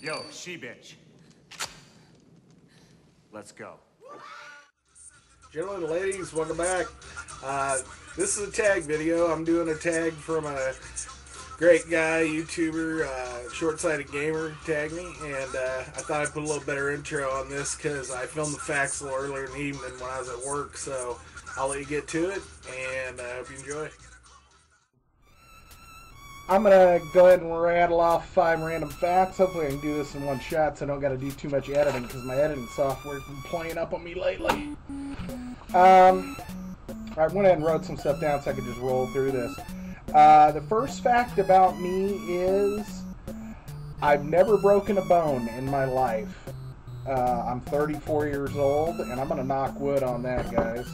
Yo, she-bitch. Let's go. Gentlemen and ladies, welcome back. This is a tag video. I'm doing a tag from a great guy, YouTuber, Short-Sighted Gamer, tagged me, and I thought I'd put a little better intro on this because I filmed the facts a little earlier in the evening when I was at work, so I'll let you get to it, and I hope you enjoy. I'm going to go ahead and rattle off 5 random facts. Hopefully I can do this in one shot so I don't got to do too much editing because my editing software's been playing up on me lately. I went ahead and wrote some stuff down so I could just roll through this. The first fact about me is I've never broken a bone in my life. I'm 34 years old, and I'm going to knock wood on that, guys.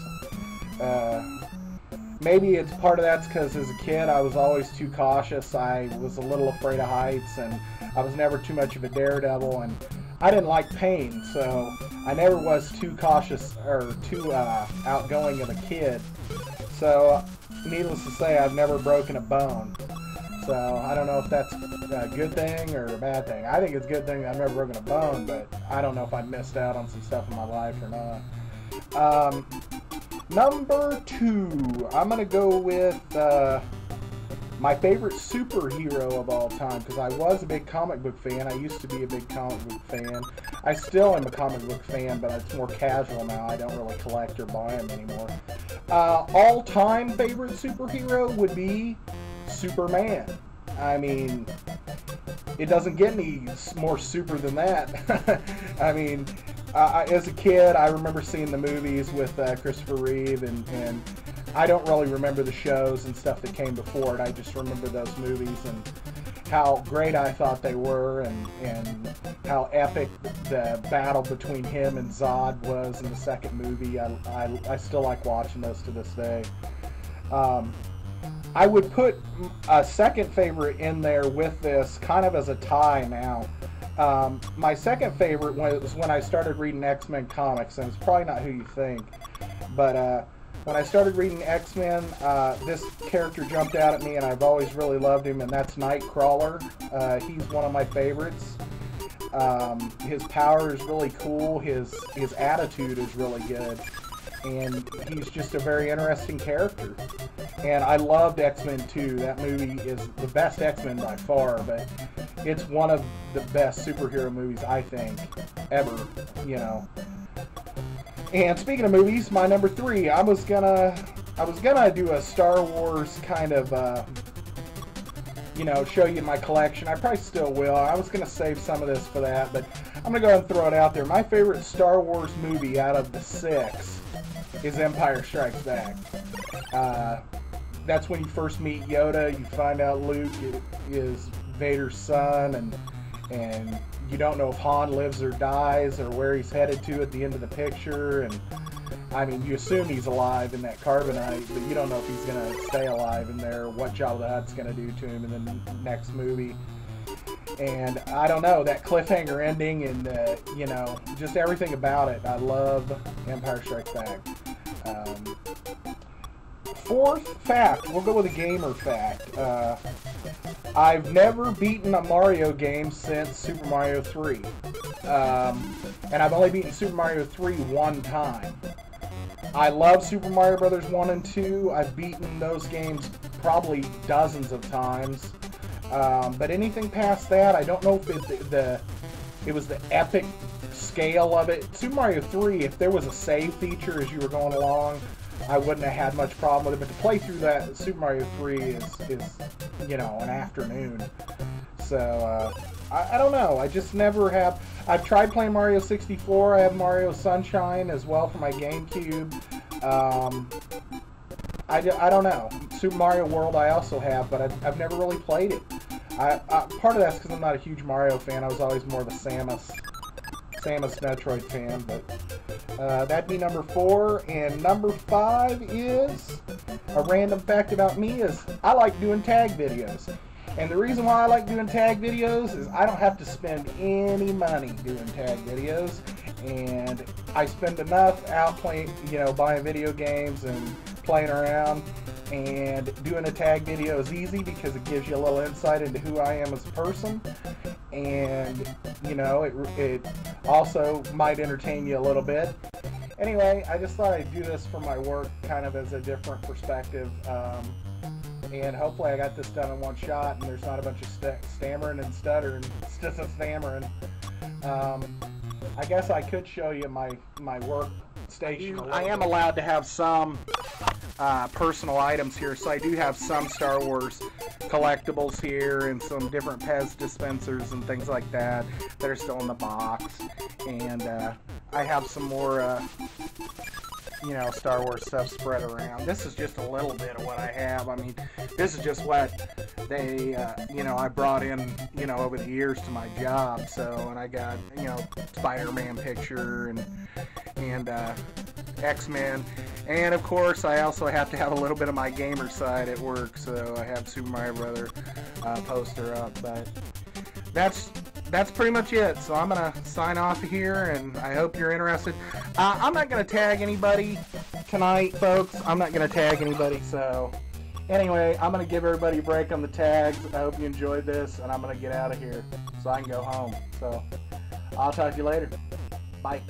Maybe it's part of that's because as a kid I was always too cautious. I was a little afraid of heights, and I was never too much of a daredevil, and I didn't like pain, so I never was too cautious or too outgoing of a kid. So, needless to say, I've never broken a bone. So, I don't know if that's a good thing or a bad thing. I think it's a good thing that I've never broken a bone, but I don't know if I missed out on some stuff in my life or not. Number 2, I'm going to go with my favorite superhero of all time, because I was a big comic book fan. I used to be a big comic book fan. I still am a comic book fan, but it's more casual now. I don't really collect or buy them anymore. All-time favorite superhero would be Superman. I mean, it doesn't get any more super than that. I mean, as a kid, I remember seeing the movies with Christopher Reeve, and I don't really remember the shows and stuff that came before it. I just remember those movies and how great I thought they were, and how epic the battle between him and Zod was in the second movie. I still like watching those to this day. I would put a second favorite in there with this, kind of as a tie now. My second favorite was when I started reading X-Men comics, and it's probably not who you think, but when I started reading X-Men, this character jumped out at me, and I've always really loved him, and that's Nightcrawler. He's one of my favorites. His power is really cool, his attitude is really good, and he's just a very interesting character. And I loved X-Men 2. That movie is the best X-Men by far, but it's one of the best superhero movies, I think, ever, you know. And speaking of movies, my number 3, I was gonna do a Star Wars kind of, you know, show you my collection. I probably still will. I was gonna save some of this for that, but I'm gonna go ahead and throw it out there. My favorite Star Wars movie out of the 6 is Empire Strikes Back. That's when you first meet Yoda. You find out Luke is Vader's son, and you don't know if Han lives or dies or where he's headed to at the end of the picture. And I mean, you assume he's alive in that carbonite, but you don't know if he's going to stay alive in there, or what Jabba the Hutt's going to do to him in the next movie. And I don't know, that cliffhanger ending and, you know, just everything about it. I love Empire Strikes Back. Fourth fact, we'll go with a gamer fact. I've never beaten a Mario game since Super Mario 3. And I've only beaten Super Mario 3 one time. I love Super Mario Brothers 1 and 2. I've beaten those games probably dozens of times. But anything past that, I don't know if it was the epic scale of it. Super Mario 3, if there was a save feature as you were going along, I wouldn't have had much problem with it, but to play through that Super Mario 3 is you know, an afternoon. So, I don't know, I just never have. I've tried playing Mario 64, I have Mario Sunshine as well for my GameCube. I don't know. Super Mario World I also have, but I've never really played it. Part of that's because I'm not a huge Mario fan. I was always more of a Samus Metroid fan, but that'd be number 4. And number 5 is a random fact about me is I like doing tag videos. And the reason why I like doing tag videos is I don't have to spend any money doing tag videos, and I spend enough out playing, you know, buying video games and playing around. And doing a tag video is easy because it gives you a little insight into who I am as a person. And you know, it also might entertain you a little bit. Anyway, I just thought I'd do this for my work kind of as a different perspective. And hopefully I got this done in one shot and there's not a bunch of stammering and stuttering, stammering. I guess I could show you my workstation. I am allowed to have some personal items here, so I do have some Star Wars collectibles here and some different Pez dispensers and things like that that are still in the box. And I have some more you know, Star Wars stuff spread around. This is just a little bit of what I have. I mean, this is just what they, you know, I brought in, you know, over the years to my job. So, and I got, you know, Spider-Man picture and X-Men. And of course, I also have to have a little bit of my gamer side at work. So I have Super Mario Brother poster up. But that's pretty much it. So I'm going to sign off here, and I hope you're interested. I'm not going to tag anybody tonight, folks. I'm not going to tag anybody. So anyway, I'm going to give everybody a break on the tags. I hope you enjoyed this, and I'm going to get out of here so I can go home. So I'll talk to you later. Bye.